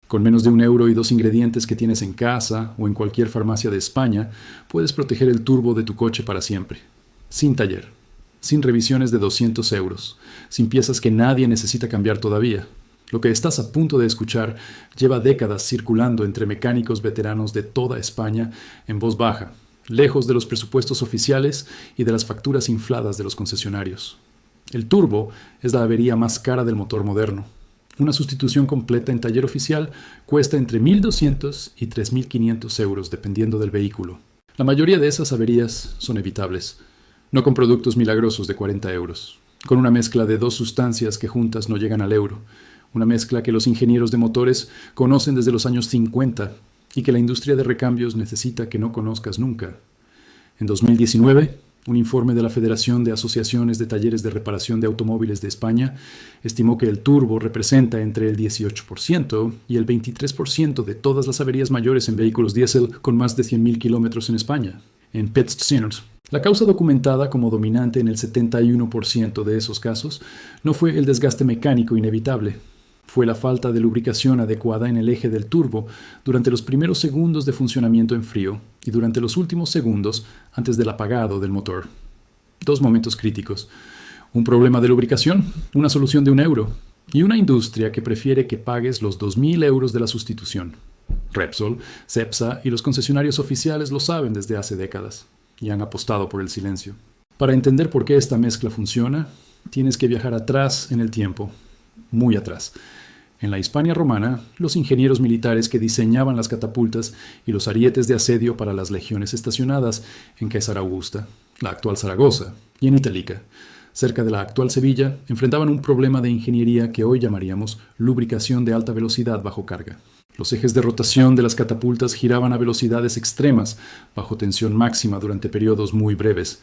Con menos de 1 euro y 2 ingredientes que tienes en casa o en cualquier farmacia de España, puedes proteger el turbo de tu coche para siempre. Sin taller, sin revisiones de 200 euros, sin piezas que nadie necesita cambiar todavía. Lo que estás a punto de escuchar lleva décadas circulando entre mecánicos veteranos de toda España en voz baja, lejos de los presupuestos oficiales y de las facturas infladas de los concesionarios. El turbo es la avería más cara del motor moderno. Una sustitución completa en taller oficial cuesta entre 1.200 y 3.500 euros dependiendo del vehículo. La mayoría de esas averías son evitables, no con productos milagrosos de 40 euros, con una mezcla de dos sustancias que juntas no llegan al euro, una mezcla que los ingenieros de motores conocen desde los años 50 y que la industria de recambios necesita que no conozcas nunca. En 2019, un informe de la Federación de Asociaciones de Talleres de Reparación de Automóviles de España estimó que el turbo representa entre el 18% y el 23% de todas las averías mayores en vehículos diésel con más de 100.000 kilómetros en España. En PetScene, la causa documentada como dominante en el 71% de esos casos no fue el desgaste mecánico inevitable. Fue la falta de lubricación adecuada en el eje del turbo durante los primeros segundos de funcionamiento en frío y durante los últimos segundos antes del apagado del motor. Dos momentos críticos. Un problema de lubricación, una solución de 1 euro, y una industria que prefiere que pagues los 2.000 euros de la sustitución. Repsol, Cepsa y los concesionarios oficiales lo saben desde hace décadas y han apostado por el silencio. Para entender por qué esta mezcla funciona, tienes que viajar atrás en el tiempo, muy atrás. En la Hispania romana, los ingenieros militares que diseñaban las catapultas y los arietes de asedio para las legiones estacionadas en César Augusta, la actual Zaragoza, y en Itálica, cerca de la actual Sevilla, enfrentaban un problema de ingeniería que hoy llamaríamos lubricación de alta velocidad bajo carga. Los ejes de rotación de las catapultas giraban a velocidades extremas, bajo tensión máxima durante periodos muy breves.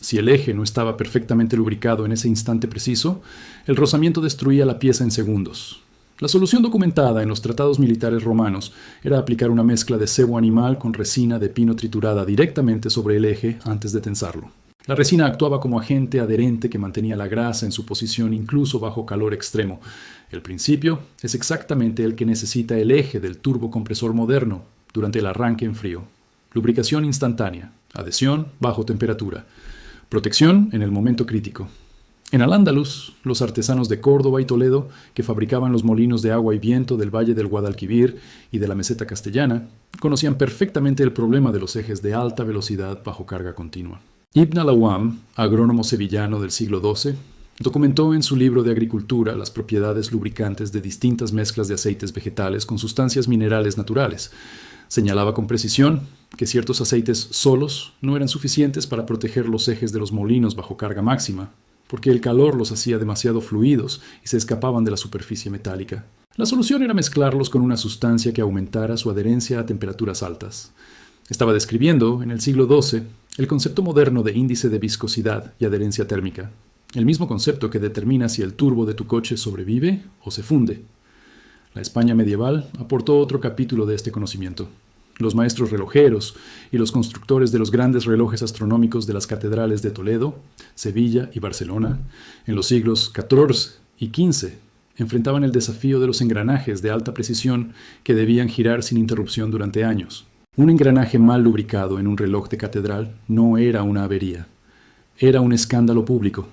Si el eje no estaba perfectamente lubricado en ese instante preciso, el rozamiento destruía la pieza en segundos. La solución documentada en los tratados militares romanos era aplicar una mezcla de sebo animal con resina de pino triturada directamente sobre el eje antes de tensarlo. La resina actuaba como agente adherente que mantenía la grasa en su posición incluso bajo calor extremo. El principio es exactamente el que necesita el eje del turbocompresor moderno durante el arranque en frío. Lubricación instantánea, adhesión bajo temperatura, protección en el momento crítico. En Al-Ándalus, los artesanos de Córdoba y Toledo, que fabricaban los molinos de agua y viento del Valle del Guadalquivir y de la Meseta Castellana, conocían perfectamente el problema de los ejes de alta velocidad bajo carga continua. Ibn al-Awwam, agrónomo sevillano del siglo XII, documentó en su libro de agricultura las propiedades lubricantes de distintas mezclas de aceites vegetales con sustancias minerales naturales. Señalaba con precisión que ciertos aceites solos no eran suficientes para proteger los ejes de los molinos bajo carga máxima, porque el calor los hacía demasiado fluidos y se escapaban de la superficie metálica. La solución era mezclarlos con una sustancia que aumentara su adherencia a temperaturas altas. Estaba describiendo, en el siglo XII, el concepto moderno de índice de viscosidad y adherencia térmica, el mismo concepto que determina si el turbo de tu coche sobrevive o se funde. La España medieval aportó otro capítulo de este conocimiento. Los maestros relojeros y los constructores de los grandes relojes astronómicos de las catedrales de Toledo, Sevilla y Barcelona, en los siglos XIV y XV, enfrentaban el desafío de los engranajes de alta precisión que debían girar sin interrupción durante años. Un engranaje mal lubricado en un reloj de catedral no era una avería, era un escándalo público.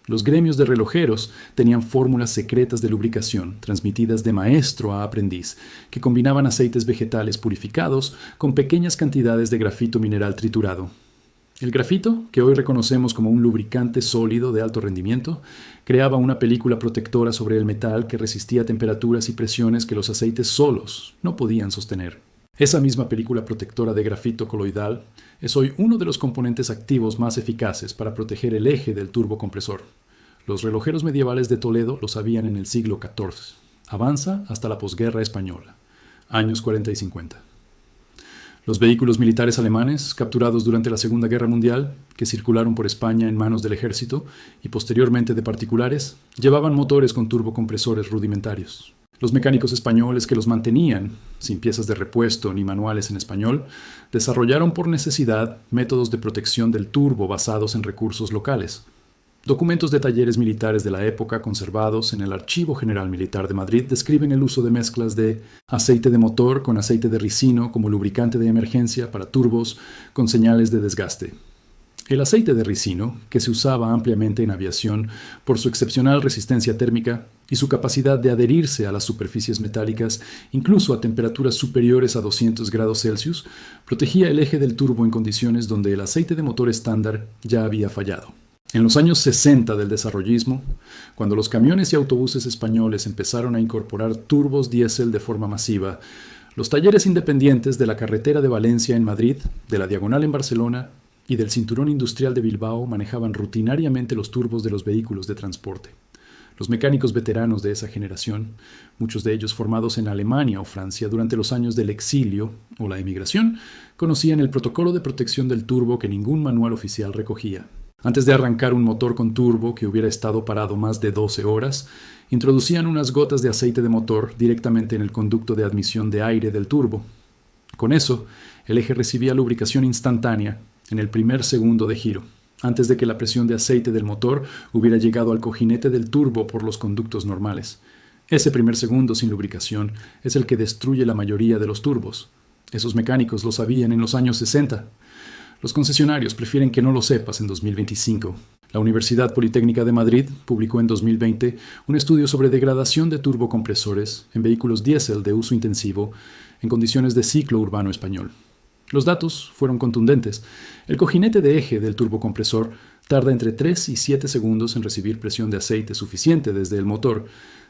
Los gremios de relojeros tenían fórmulas secretas de lubricación, transmitidas de maestro a aprendiz, que combinaban aceites vegetales purificados con pequeñas cantidades de grafito mineral triturado. El grafito, que hoy reconocemos como un lubricante sólido de alto rendimiento, creaba una película protectora sobre el metal que resistía temperaturas y presiones que los aceites solos no podían sostener. Esa misma película protectora de grafito coloidal es hoy uno de los componentes activos más eficaces para proteger el eje del turbocompresor. Los relojeros medievales de Toledo lo sabían en el siglo XIV. Avanza hasta la posguerra española, años 40 y 50. Los vehículos militares alemanes, capturados durante la Segunda Guerra Mundial, que circularon por España en manos del ejército y posteriormente de particulares, llevaban motores con turbocompresores rudimentarios. Los mecánicos españoles que los mantenían, sin piezas de repuesto ni manuales en español, desarrollaron por necesidad métodos de protección del turbo basados en recursos locales. Documentos de talleres militares de la época conservados en el Archivo General Militar de Madrid describen el uso de mezclas de aceite de motor con aceite de ricino como lubricante de emergencia para turbos con señales de desgaste. El aceite de ricino, que se usaba ampliamente en aviación por su excepcional resistencia térmica y su capacidad de adherirse a las superficies metálicas, incluso a temperaturas superiores a 200 grados Celsius, protegía el eje del turbo en condiciones donde el aceite de motor estándar ya había fallado. En los años 60 del desarrollismo, cuando los camiones y autobuses españoles empezaron a incorporar turbos diésel de forma masiva, los talleres independientes de la carretera de Valencia en Madrid, de la Diagonal en Barcelona y del Cinturón Industrial de Bilbao manejaban rutinariamente los turbos de los vehículos de transporte. Los mecánicos veteranos de esa generación, muchos de ellos formados en Alemania o Francia durante los años del exilio o la emigración, conocían el protocolo de protección del turbo que ningún manual oficial recogía. Antes de arrancar un motor con turbo que hubiera estado parado más de 12 horas, introducían unas gotas de aceite de motor directamente en el conducto de admisión de aire del turbo. Con eso, el eje recibía lubricación instantánea en el primer segundo de giro, antes de que la presión de aceite del motor hubiera llegado al cojinete del turbo por los conductos normales. Ese primer segundo sin lubricación es el que destruye la mayoría de los turbos. Esos mecánicos lo sabían en los años 60. Los concesionarios prefieren que no lo sepas en 2025. La Universidad Politécnica de Madrid publicó en 2020 un estudio sobre degradación de turbocompresores en vehículos diésel de uso intensivo en condiciones de ciclo urbano español. Los datos fueron contundentes. El cojinete de eje del turbocompresor tarda entre 3 y 7 segundos en recibir presión de aceite suficiente desde el motor,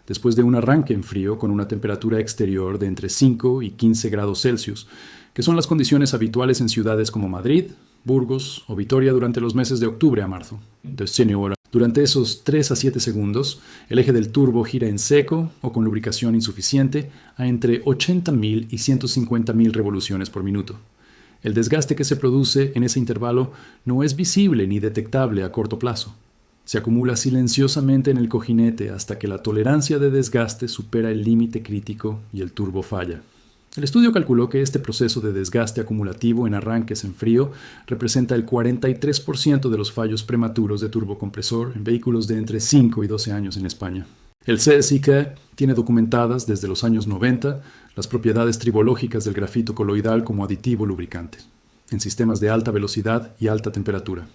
después de un arranque en frío con una temperatura exterior de entre 5 y 15 grados Celsius, que son las condiciones habituales en ciudades como Madrid, Burgos o Vitoria durante los meses de octubre a marzo. Durante esos 3 a 7 segundos, el eje del turbo gira en seco o con lubricación insuficiente a entre 80.000 y 150.000 revoluciones por minuto. El desgaste que se produce en ese intervalo no es visible ni detectable a corto plazo. Se acumula silenciosamente en el cojinete hasta que la tolerancia de desgaste supera el límite crítico y el turbo falla. El estudio calculó que este proceso de desgaste acumulativo en arranques en frío representa el 43% de los fallos prematuros de turbocompresor en vehículos de entre 5 y 12 años en España. El CSIC tiene documentadas desde los años 90 las propiedades tribológicas del grafito coloidal como aditivo lubricante, en sistemas de alta velocidad y alta temperatura.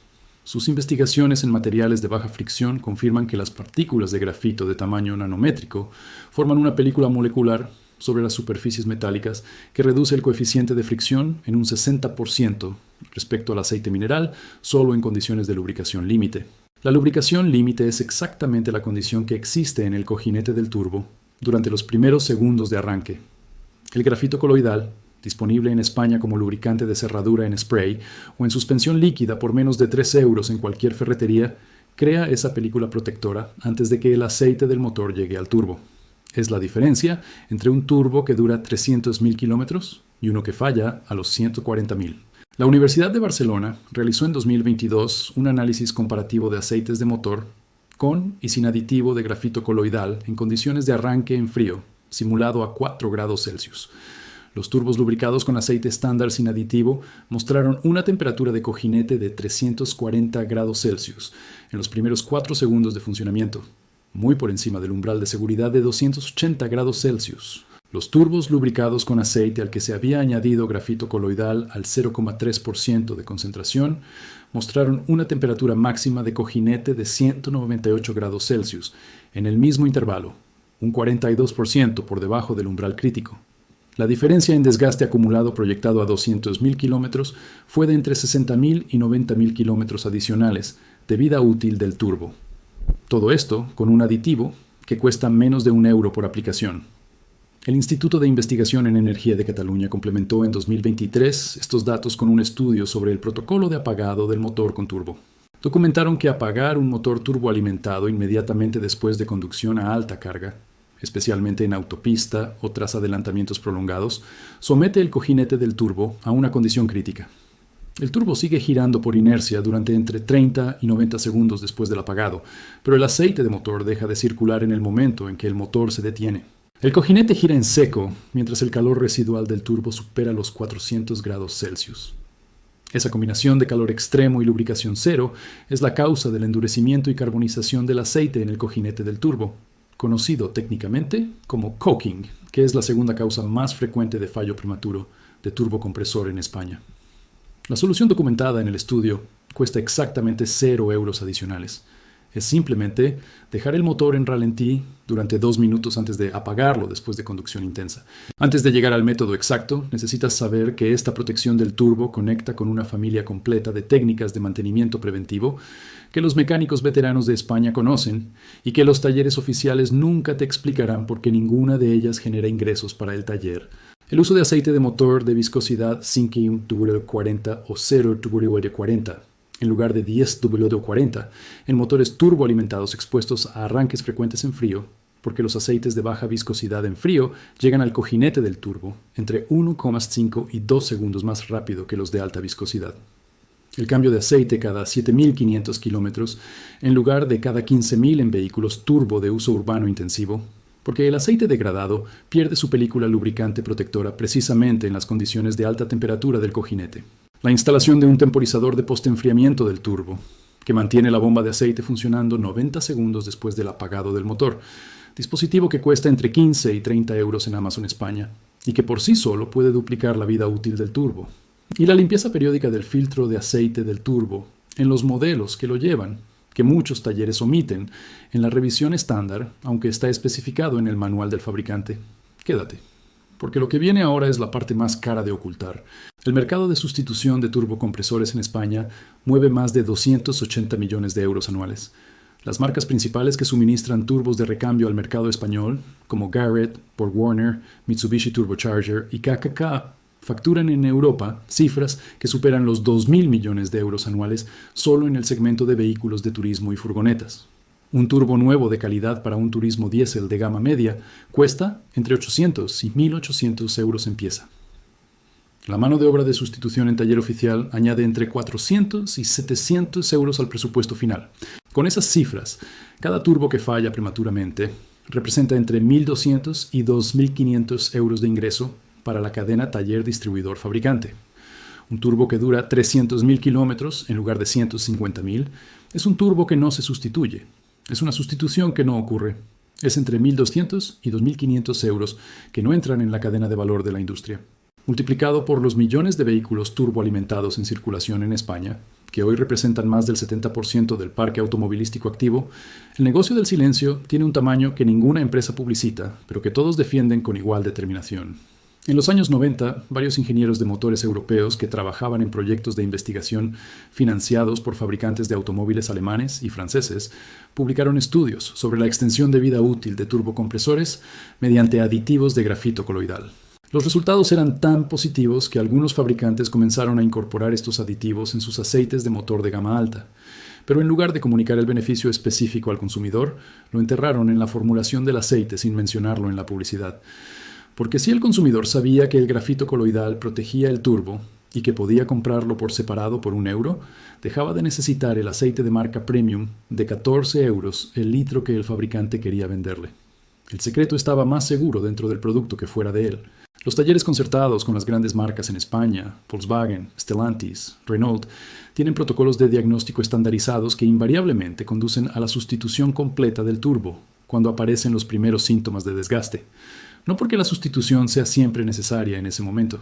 Sus investigaciones en materiales de baja fricción confirman que las partículas de grafito de tamaño nanométrico forman una película molecular sobre las superficies metálicas que reduce el coeficiente de fricción en un 60% respecto al aceite mineral, solo en condiciones de lubricación límite. La lubricación límite es exactamente la condición que existe en el cojinete del turbo durante los primeros segundos de arranque. El grafito coloidal, disponible en España como lubricante de cerradura en spray o en suspensión líquida por menos de 3 euros en cualquier ferretería, crea esa película protectora antes de que el aceite del motor llegue al turbo. Es la diferencia entre un turbo que dura 300.000 kilómetros y uno que falla a los 140.000. La Universidad de Barcelona realizó en 2022 un análisis comparativo de aceites de motor con y sin aditivo de grafito coloidal en condiciones de arranque en frío, simulado a 4 grados Celsius. Los turbos lubricados con aceite estándar sin aditivo mostraron una temperatura de cojinete de 340 grados Celsius en los primeros 4 segundos de funcionamiento, muy por encima del umbral de seguridad de 280 grados Celsius. Los turbos lubricados con aceite al que se había añadido grafito coloidal al 0,3% de concentración mostraron una temperatura máxima de cojinete de 198 grados Celsius en el mismo intervalo, un 42% por debajo del umbral crítico. La diferencia en desgaste acumulado proyectado a 200.000 kilómetros fue de entre 60.000 y 90.000 kilómetros adicionales de vida útil del turbo. Todo esto con un aditivo que cuesta menos de €1 por aplicación. El Instituto de Investigación en Energía de Cataluña complementó en 2023 estos datos con un estudio sobre el protocolo de apagado del motor con turbo. Documentaron que apagar un motor turboalimentado inmediatamente después de conducción a alta carga, especialmente en autopista o tras adelantamientos prolongados, somete el cojinete del turbo a una condición crítica. El turbo sigue girando por inercia durante entre 30 y 90 segundos después del apagado, pero el aceite de motor deja de circular en el momento en que el motor se detiene. El cojinete gira en seco mientras el calor residual del turbo supera los 400 grados Celsius. Esa combinación de calor extremo y lubricación cero es la causa del endurecimiento y carbonización del aceite en el cojinete del turbo, conocido técnicamente como coking, que es la segunda causa más frecuente de fallo prematuro de turbocompresor en España. La solución documentada en el estudio cuesta exactamente 0 euros adicionales. Es simplemente dejar el motor en ralentí durante 2 minutos antes de apagarlo después de conducción intensa. Antes de llegar al método exacto, necesitas saber que esta protección del turbo conecta con una familia completa de técnicas de mantenimiento preventivo que los mecánicos veteranos de España conocen y que los talleres oficiales nunca te explicarán porque ninguna de ellas genera ingresos para el taller. El uso de aceite de motor de viscosidad 5W40 o 0W40 en lugar de 10W40 en motores turboalimentados expuestos a arranques frecuentes en frío, porque los aceites de baja viscosidad en frío llegan al cojinete del turbo entre 1,5 y 2 segundos más rápido que los de alta viscosidad. El cambio de aceite cada 7.500 kilómetros en lugar de cada 15.000 en vehículos turbo de uso urbano intensivo, porque el aceite degradado pierde su película lubricante protectora precisamente en las condiciones de alta temperatura del cojinete. La instalación de un temporizador de postenfriamiento del turbo, que mantiene la bomba de aceite funcionando 90 segundos después del apagado del motor, dispositivo que cuesta entre 15 y 30 euros en Amazon España, y que por sí solo puede duplicar la vida útil del turbo. Y la limpieza periódica del filtro de aceite del turbo, en los modelos que lo llevan, que muchos talleres omiten en la revisión estándar, aunque está especificado en el manual del fabricante. Quédate, porque lo que viene ahora es la parte más cara de ocultar. El mercado de sustitución de turbocompresores en España mueve más de 280 millones de euros anuales. Las marcas principales que suministran turbos de recambio al mercado español, como Garrett, BorgWarner, Mitsubishi Turbocharger y KKK, facturan en Europa cifras que superan los 2.000 millones de euros anuales solo en el segmento de vehículos de turismo y furgonetas. Un turbo nuevo de calidad para un turismo diésel de gama media cuesta entre 800 y 1.800 euros en pieza. La mano de obra de sustitución en taller oficial añade entre 400 y 700 euros al presupuesto final. Con esas cifras, cada turbo que falla prematuramente representa entre 1.200 y 2.500 euros de ingreso para la cadena taller-distribuidor-fabricante. Un turbo que dura 300.000 kilómetros en lugar de 150.000 es un turbo que no se sustituye. Es una sustitución que no ocurre. Es entre 1.200 y 2.500 euros que no entran en la cadena de valor de la industria. Multiplicado por los millones de vehículos turboalimentados en circulación en España, que hoy representan más del 70% del parque automovilístico activo, el negocio del silencio tiene un tamaño que ninguna empresa publicita, pero que todos defienden con igual determinación. En los años 90, varios ingenieros de motores europeos que trabajaban en proyectos de investigación financiados por fabricantes de automóviles alemanes y franceses publicaron estudios sobre la extensión de vida útil de turbocompresores mediante aditivos de grafito coloidal. Los resultados eran tan positivos que algunos fabricantes comenzaron a incorporar estos aditivos en sus aceites de motor de gama alta, pero en lugar de comunicar el beneficio específico al consumidor, lo enterraron en la formulación del aceite sin mencionarlo en la publicidad. Porque si el consumidor sabía que el grafito coloidal protegía el turbo y que podía comprarlo por separado por 1 euro, dejaba de necesitar el aceite de marca premium de 14 euros el litro que el fabricante quería venderle. El secreto estaba más seguro dentro del producto que fuera de él. Los talleres concertados con las grandes marcas en España, Volkswagen, Stellantis, Renault, tienen protocolos de diagnóstico estandarizados que invariablemente conducen a la sustitución completa del turbo cuando aparecen los primeros síntomas de desgaste. No porque la sustitución sea siempre necesaria en ese momento,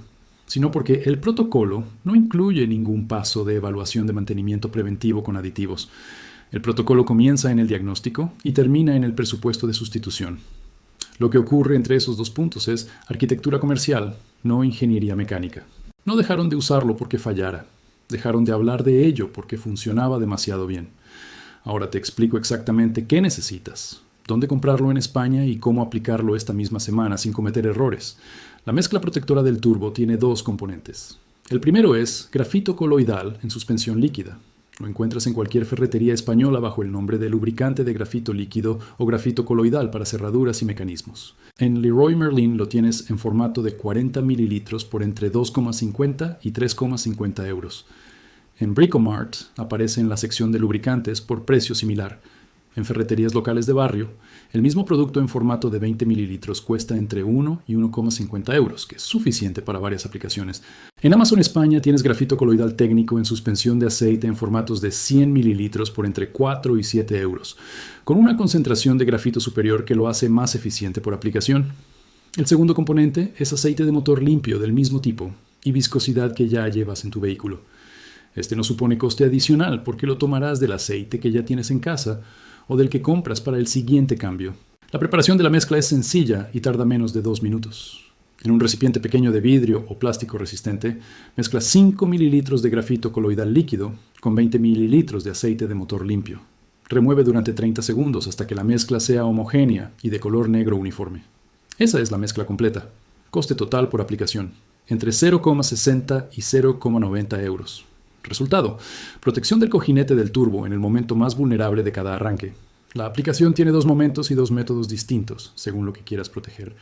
sino porque el protocolo no incluye ningún paso de evaluación de mantenimiento preventivo con aditivos. El protocolo comienza en el diagnóstico y termina en el presupuesto de sustitución. Lo que ocurre entre esos dos puntos es arquitectura comercial, no ingeniería mecánica. No dejaron de usarlo porque fallara, dejaron de hablar de ello porque funcionaba demasiado bien. Ahora te explico exactamente qué necesitas, dónde comprarlo en España y cómo aplicarlo esta misma semana sin cometer errores. La mezcla protectora del turbo tiene 2 componentes. El primero es grafito coloidal en suspensión líquida. Lo encuentras en cualquier ferretería española bajo el nombre de lubricante de grafito líquido o grafito coloidal para cerraduras y mecanismos. En Leroy Merlin lo tienes en formato de 40 mililitros por entre 2,50 y 3,50 euros. En Bricomart aparece en la sección de lubricantes por precio similar. En ferreterías locales de barrio, el mismo producto en formato de 20 mililitros cuesta entre 1 y 1,50 euros, que es suficiente para varias aplicaciones. En Amazon España tienes grafito coloidal técnico en suspensión de aceite en formatos de 100 mililitros por entre 4 y 7 euros, con una concentración de grafito superior que lo hace más eficiente por aplicación. El segundo componente es aceite de motor limpio del mismo tipo y viscosidad que ya llevas en tu vehículo. Este no supone coste adicional porque lo tomarás del aceite que ya tienes en casa o del que compras para el siguiente cambio. La preparación de la mezcla es sencilla y tarda menos de 2 minutos. En un recipiente pequeño de vidrio o plástico resistente, mezcla 5 mililitros de grafito coloidal líquido con 20 mililitros de aceite de motor limpio. Remueve durante 30 segundos hasta que la mezcla sea homogénea y de color negro uniforme. Esa es la mezcla completa. Coste total por aplicación, entre 0,60 y 0,90 euros. Resultado: protección del cojinete del turbo en el momento más vulnerable de cada arranque. La aplicación tiene 2 momentos y 2 métodos distintos, según lo que quieras proteger.